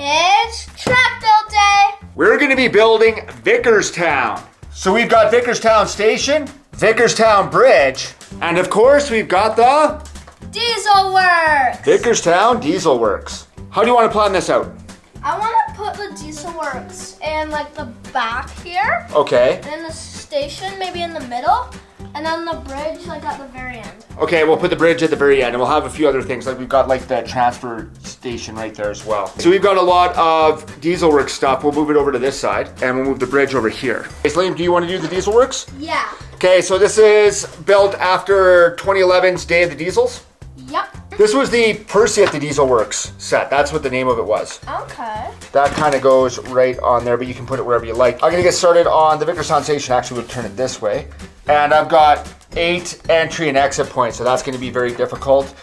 It's track build day. We're going to be building Vicarstown. So we've got Vicarstown Station, Vicarstown Bridge, and of course we've got the Dieselworks. Vicarstown Dieselworks. How do you want to plan this out? I want to put the Dieselworks in like the back here. Okay. And then the station maybe in the middle. And then the bridge like at the very end. Okay, we'll put the bridge at the very end, and we'll have a few other things. Like we've got like the transfer station right there as well. So we've got a lot of Dieselworks stuff. We'll move it over to this side, and we'll move the bridge over here. Hey, Liam, do you want to do the Dieselworks? Yeah. Okay, so this is built after 2011's Day of the Diesels. Yep. This was the Percy at the Dieselworks set. That's what the name of it was. Okay. That kind of goes right on there, but you can put it wherever you like. I'm gonna get started on the Vicarstown Station. Actually, we'll turn it this way. And I've got 8 entry and exit points, so that's gonna be very difficult.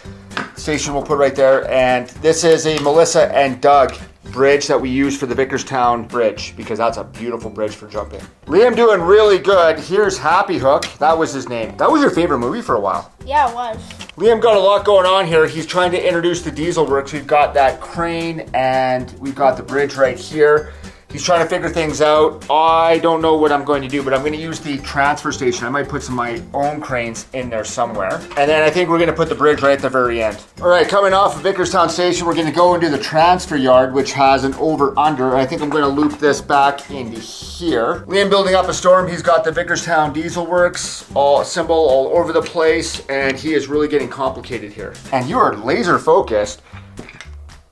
Station we'll put right there. And this is a Melissa and Doug bridge that we use for the Vicarstown Bridge, because that's a beautiful bridge for jumping. Liam doing really good. Here's Happy Hook. That was his name. That was your favorite movie for a while. Yeah, it was. Liam got a lot going on here. He's trying to introduce the Dieselworks. We've got that crane and we've got the bridge right here. He's trying to figure things out. I don't know what I'm going to do, but I'm going to use the transfer station. I might put some of my own cranes in there somewhere. And then I think we're going to put the bridge right at the very end. All right, coming off of Vicarstown Station, we're going to go into the transfer yard, which has an over-under. I think I'm going to loop this back into here. Liam building up a storm. He's got the Vicarstown Dieselworks all symbol all over the place, and he is really getting complicated here. And you are laser focused.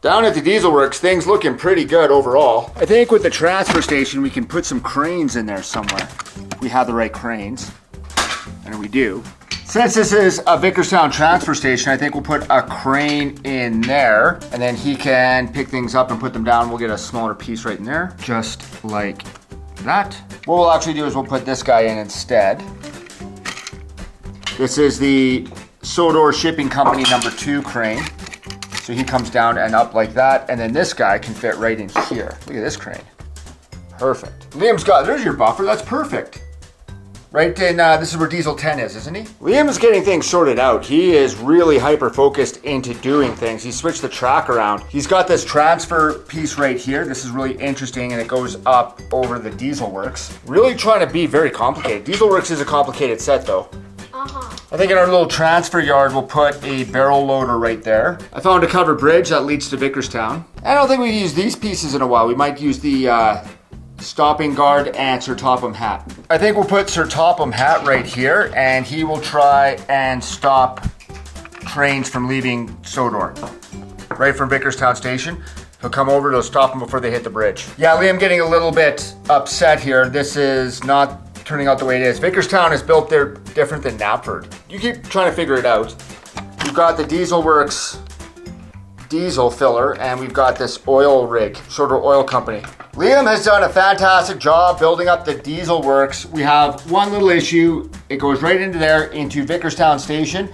Down at the Dieselworks, things looking pretty good overall. I think with the transfer station, we can put some cranes in there somewhere. If we have the right cranes, and we do. Since this is a Vicarstown transfer station, I think we'll put a crane in there, and then he can pick things up and put them down. We'll get a smaller piece right in there, just like that. What we'll actually do is we'll put this guy in instead. This is the Sodor Shipping Company #2 crane. So he comes down and up like that, and then this guy can fit right in here. Look at this crane. Perfect. Liam's got, there's your buffer, that's perfect. Right in, this is where Diesel 10 is, isn't he? Liam is getting things sorted out. He is really hyper-focused into doing things. He switched the track around. He's got this transfer piece right here. This is really interesting, and it goes up over the Dieselworks. Really trying to be very complicated. Dieselworks is a complicated set, though. I think in our little transfer yard, we'll put a barrel loader right there. I found a covered bridge that leads to Vicarstown. I don't think we've used these pieces in a while. We might use the stopping guard and Sir Topham hat. I think we'll put Sir Topham hat right here, and he will try and stop trains from leaving Sodor. Right from Vicarstown Station. He'll come over, he'll stop them before they hit the bridge. Yeah, Liam getting a little bit upset here. This is not turning out the way it is. Vicarstown is built there different than Knapford. You keep trying to figure it out. We've got the Dieselworks diesel filler, and we've got this oil rig, Sodor Oil Company. Liam has done a fantastic job building up the Dieselworks. We have one little issue. It goes right into there, into Vicarstown Station.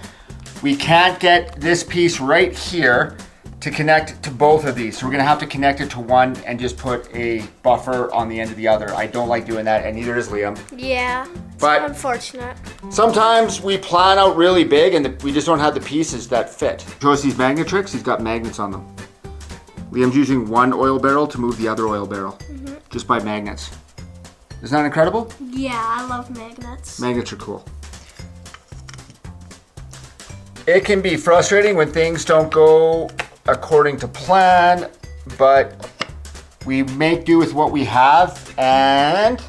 We can't get this piece right here to connect to both of these. So we're gonna have to connect it to one and just put a buffer on the end of the other. I don't like doing that, and neither does Liam. Yeah, but unfortunate. Sometimes we plan out really big and we just don't have the pieces that fit. Show us these magnet tricks. He's got magnets on them. Liam's using one oil barrel to move the other oil barrel, just by magnets. Isn't that incredible? Yeah, I love magnets. Magnets are cool. It can be frustrating when things don't go according to plan, but we make do with what we have, and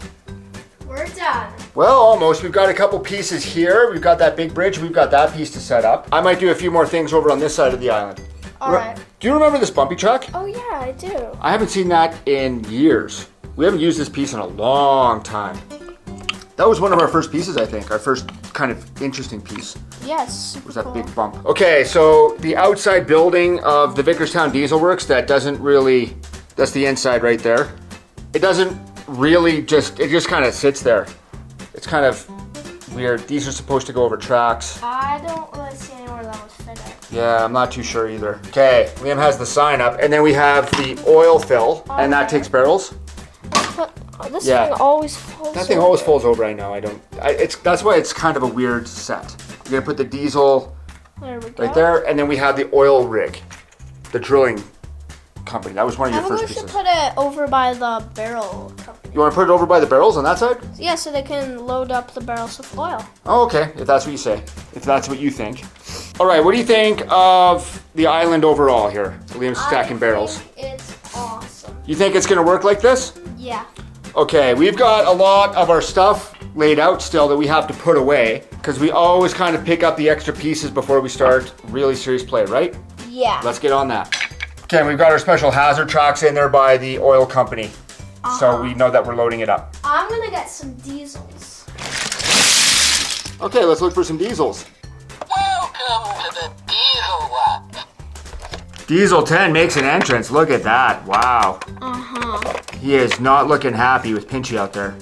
we're done. Well, almost. We've got a couple pieces here. We've got that big bridge. We've got that piece to set up. I might do a few more things over on this side of the island. All right. Do you remember this bumpy track? Oh yeah, I do. I haven't seen that in years. We haven't used this piece in a long time. That was one of our first pieces, I think. Our first kind of interesting piece. Yes. Was that big bump. Okay, so the outside building of the Vicarstown Dieselworks, that doesn't really, that's the inside right there. It doesn't really it just kind of sits there. It's kind of weird. These are supposed to go over tracks. I don't really see anywhere that would fit it. Yeah, I'm not too sure either. Okay, Liam has the sign up, and then we have the oil fill, and that takes barrels. But this thing always folds. That thing always folds over. I know. That's why it's kind of a weird set. You're gonna put the diesel There we go. right there, and then we have the oil rig, the drilling company. That was one of your I first think we should pieces. put it over by the barrel company. You want to put it over by the barrels on that side? Yeah, so they can load up the barrels of oil. Oh, okay. If that's what you say. If that's what you think. All right. What do you think of the island overall here? Liam's stacking barrels. It's awesome. You think it's going to work like this? Yeah. Okay. We've got a lot of our stuff laid out still that we have to put away because we always kind of pick up the extra pieces before we start really serious play, right? Yeah. Let's get on that. Okay, we've got our special hazard tracks in there by the oil company. So we know that we're loading it up. I'm gonna get some diesels. Okay, let's look for some diesels. Welcome to the Dieselworks. Diesel 10 makes an entrance. Look at that. Wow. Uh-huh. He is not looking happy with Pinchy out there.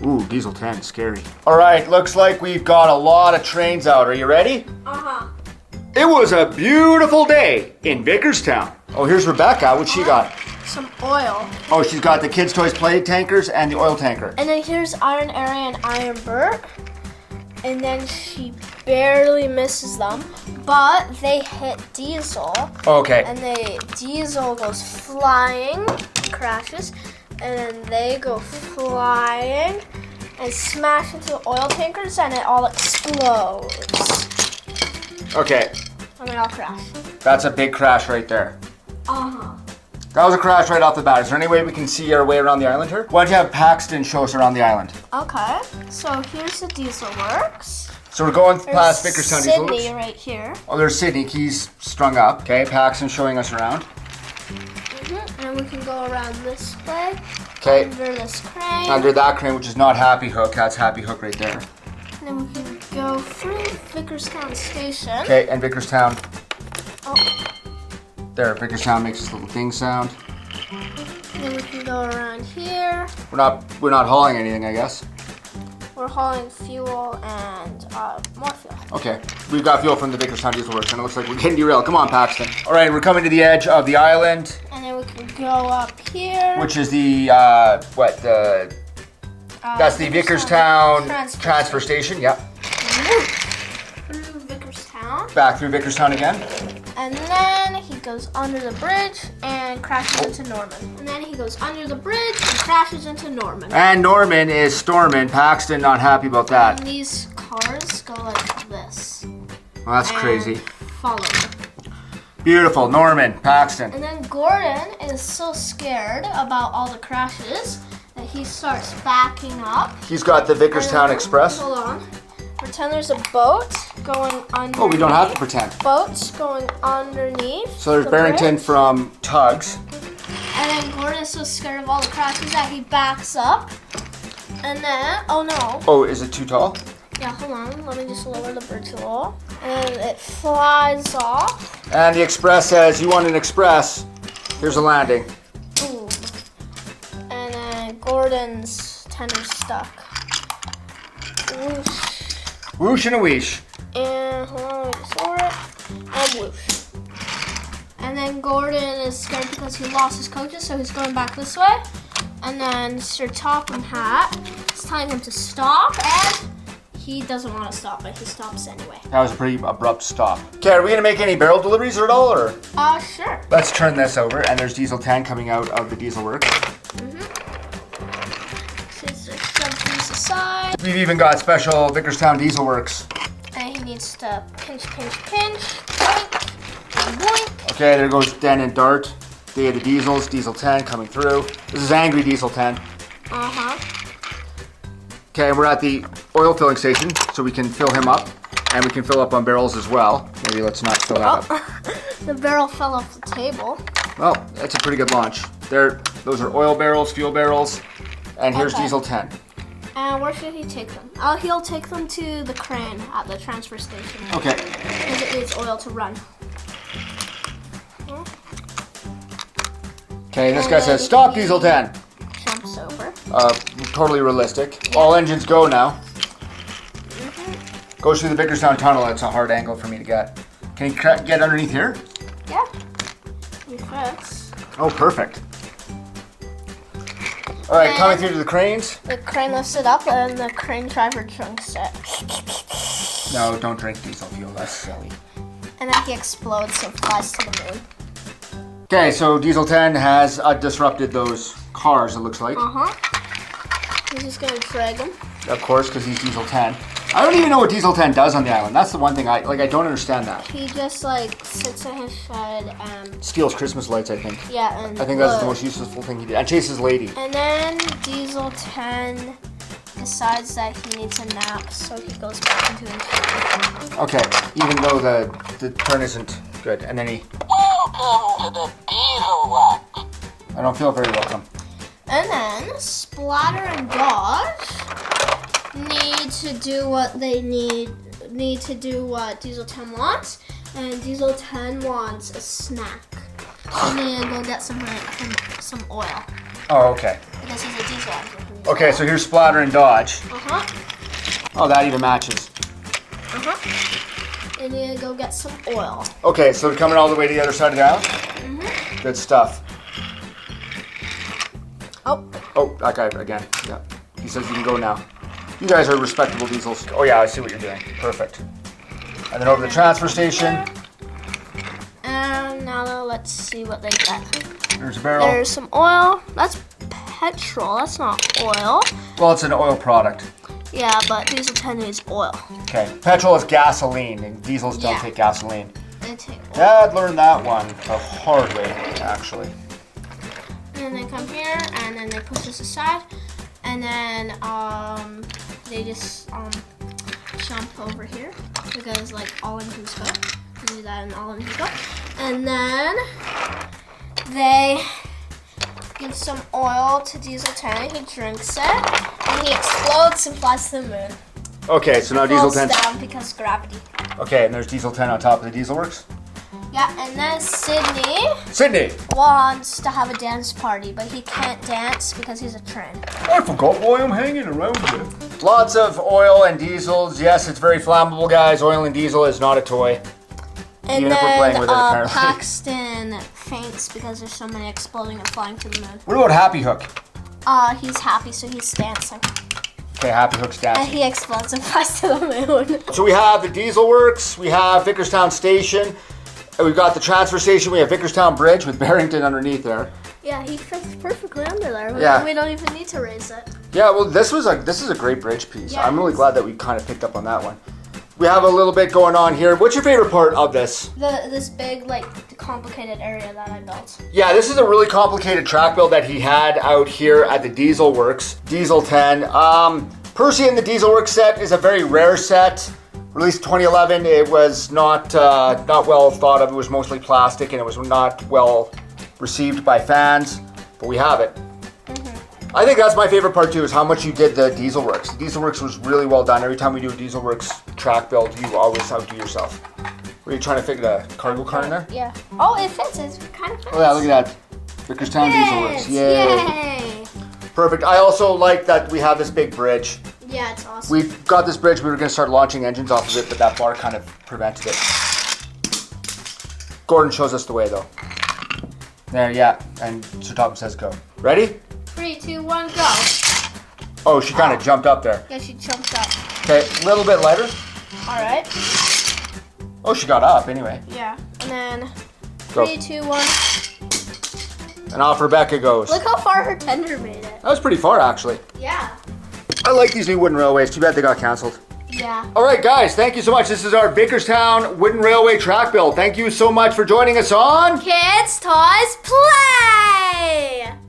Ooh, Diesel 10, scary. All right, looks like we've got a lot of trains out. Are you ready? Uh-huh. It was a beautiful day in Vicarstown. Oh, here's Rebecca. What's she got? Some oil. Oh, she's got the kids' toys play tankers and the oil tanker. And then here's Iron Area and Iron Bert. And then she barely misses them. But they hit Diesel. Okay. And Diesel goes flying, crashes. And then they go flying and smash into the oil tankers and it all explodes. Okay, And they all crash. that's a big crash right there. Uh-huh. That was a crash right off the bat. Is there any way we can see our way around the island here? Why don't you have Paxton show us around the island? Okay, so here's the Dieselworks. So we're going There's past Vicarstown Sydney Dieselworks. right here. Oh, there's Sydney. He's strung up. Okay, Paxton showing us around. And we can go around this way. Okay, Under this crane. under that crane, which is not Happy Hook. That's Happy Hook right there. And then we can go through Vicarstown Station. Okay, and Vicarstown. Oh, There, Vicarstown makes this little ding sound. and then we can go around here. We're not hauling anything, I guess. We're hauling fuel and more fuel. Okay, we've got fuel from the Vicarstown Dieselworks, and it looks like we're getting derailed. Come on, Paxton. All right, we're coming to the edge of the island, And then we can go up here. which is the that's the Vicarstown transfer station. Yep. Through Vicarstown. Back through Vicarstown again. And then he goes under the bridge and crashes into Norman. And then he goes under the bridge and crashes into Norman. And Norman is storming. Paxton not happy about And that. these cars go like this. Well, that's And crazy. Follow them. Beautiful, Norman, Paxton. And then Gordon is so scared about all the crashes that he starts backing up. He's got the Vicarstown And- Express. Hold on. Pretend there's a boat going underneath. Oh, we don't have to pretend. Boats going underneath. So there's the Barrington bridge. from Tugs. And then Gordon is so scared of all the crashes that he backs up. And then, oh no. Oh, is it too tall? Yeah, hold on. Let me just lower the bridge a little. And it flies off. And the Express says, you want an Express? Here's a landing. Boom. And then Gordon's tender's stuck. Whoosh. Whoosh and a whoosh. And hold on, let me just lower it. And whoosh. And then Gordon is scared because he lost his coaches, so he's going back this way. And then Sir Topham Hat is telling him to stop, and he doesn't want to stop, but he stops anyway. That was a pretty abrupt stop. Okay, are we gonna make any barrel deliveries at all, or? Sure. Let's turn this over, and there's Diesel 10 coming out of the Dieselworks. So just shove these aside. We've even got special Vicarstown Dieselworks. And he needs to pinch, pinch, pinch. Boink. Boink. Okay, there goes Den and Dart. Day of the Diesels, Diesel 10 coming through. This is Angry Diesel 10. Uh-huh. Okay, and we're at the oil filling station, so we can fill him up. And we can fill up on barrels as well. Maybe let's not fill that up. The barrel fell off the table. Well, that's a pretty good launch. Those are oil barrels, fuel barrels, and here's Okay. Diesel 10. And where should he take them? He'll take them to the crane at the transfer station. Okay. Because it needs oil to run. Okay, this guy says, stop Diesel 10. Jumps over. Totally realistic. All engines go now. Goes through the Vicarstown tunnel. That's a hard angle for me to get. Can he get underneath here? Yeah. He fits. Oh, perfect. All right, coming through to the cranes. The crane lifts it up and the crane driver drinks it. No, don't drink diesel fuel. That's silly. And then he explodes and flies to the moon. Okay, so Diesel 10 has disrupted those cars, it looks like. He's just gonna drag them. Of course, because he's Diesel 10. I don't even know what Diesel 10 does on the island. That's the one thing I don't understand that. He just like sits in his shed and Steals Christmas lights, I think. yeah, and I think that's the most useful thing he did. And chases Lady. And then Diesel 10 decides that he needs a nap, so he goes back into his shed. Okay, even though the turn isn't good. And then he... Welcome to the Dieselworks. I don't feel very welcome. And then Splatter and Dodge need to do what they need to do what Diesel 10 wants, and Diesel 10 wants a snack. I need to go get some oil Oh, okay. because he's a diesel engine. Okay, so here's Splatter and Dodge. Oh, that even matches. They need to go get some oil. Okay, so they're coming all the way to the other side of the island? Good stuff. Oh, that guy again. Yeah. He says you can go now. You guys are respectable diesels. Oh yeah, I see what you're doing. Perfect. And then over to the transfer station. And now let's see what they get. There's a barrel. There's some oil. That's petrol. That's not oil. Well, it's an oil product. Yeah, but Diesel 10 needs oil. Okay. Petrol is gasoline, and diesels don't take gasoline. They take oil. Dad learned that one the hard way, actually. And then they come here, and then they push this aside, and then they just jump over here because like all engines go. You do that, and all engines go. And then they give some oil to Diesel 10. He drinks it, and he explodes and flies to the moon. Okay, so now Diesel 10. Falls down because gravity. Okay, and there's Diesel 10 on top of the Dieselworks. Yeah, and then Sydney! wants to have a dance party, but he can't dance because he's a train. I forgot why I'm hanging around here. Lots of oil and diesels. Yes, it's very flammable, guys. Oil and diesel is not a toy. And Even if we're playing with it, apparently. Paxton faints because there's so many exploding and flying to the moon. What about Happy Hook? He's happy, so he's dancing. Okay, Happy Hook's And dancing. he explodes and flies to the moon. So we have the Dieselworks, we have Vicarstown Station, and we've got the transfer station, we have Vicarstown Bridge with Barrington underneath there. Yeah, he fits perfectly under there. Yeah. We don't even need to raise it. Yeah, well, this is a great bridge piece. Yeah, I'm really it is. glad that we kind of picked up on that one. We have a little bit going on here. What's your favorite part of this? This big, like, complicated area that I built. Yeah, this is a really complicated track build that he had out here at the Dieselworks, Diesel 10. Percy and the Dieselworks set is a very rare set. Released 2011, it was not well thought of. It was mostly plastic and it was not well received by fans, but we have it. I think that's my favorite part too, is how much you did the Dieselworks. The Dieselworks was really well done. Every time we do a Dieselworks track build, you always outdo yourself. Were you trying to fit a cargo car in there? Yeah. Oh, it fits. It kind of fits. Oh yeah, look at that. Vicarstown Dieselworks. Yay. Yay. Perfect. I also like that we have this big bridge. Yeah, it's awesome. We got this bridge, we were going to start launching engines off of it, but that bar kind of prevented it. Gordon shows us the way though. There, yeah, and Sir Topham says go. Ready? 3, 2, 1, go. Oh, she kind of jumped up there. Yeah, she jumped up. Okay, a little bit lighter. All right. Oh, she got up anyway. Yeah, and then Go. 3, 2, 1. And off Rebecca goes. Look how far her tender made it. That was pretty far actually. Yeah. I like these new wooden railways. Too bad they got canceled. Yeah. All right, guys, thank you so much. This is our Vicarstown Wooden Railway track build. Thank you so much for joining us on Kids, toys, play!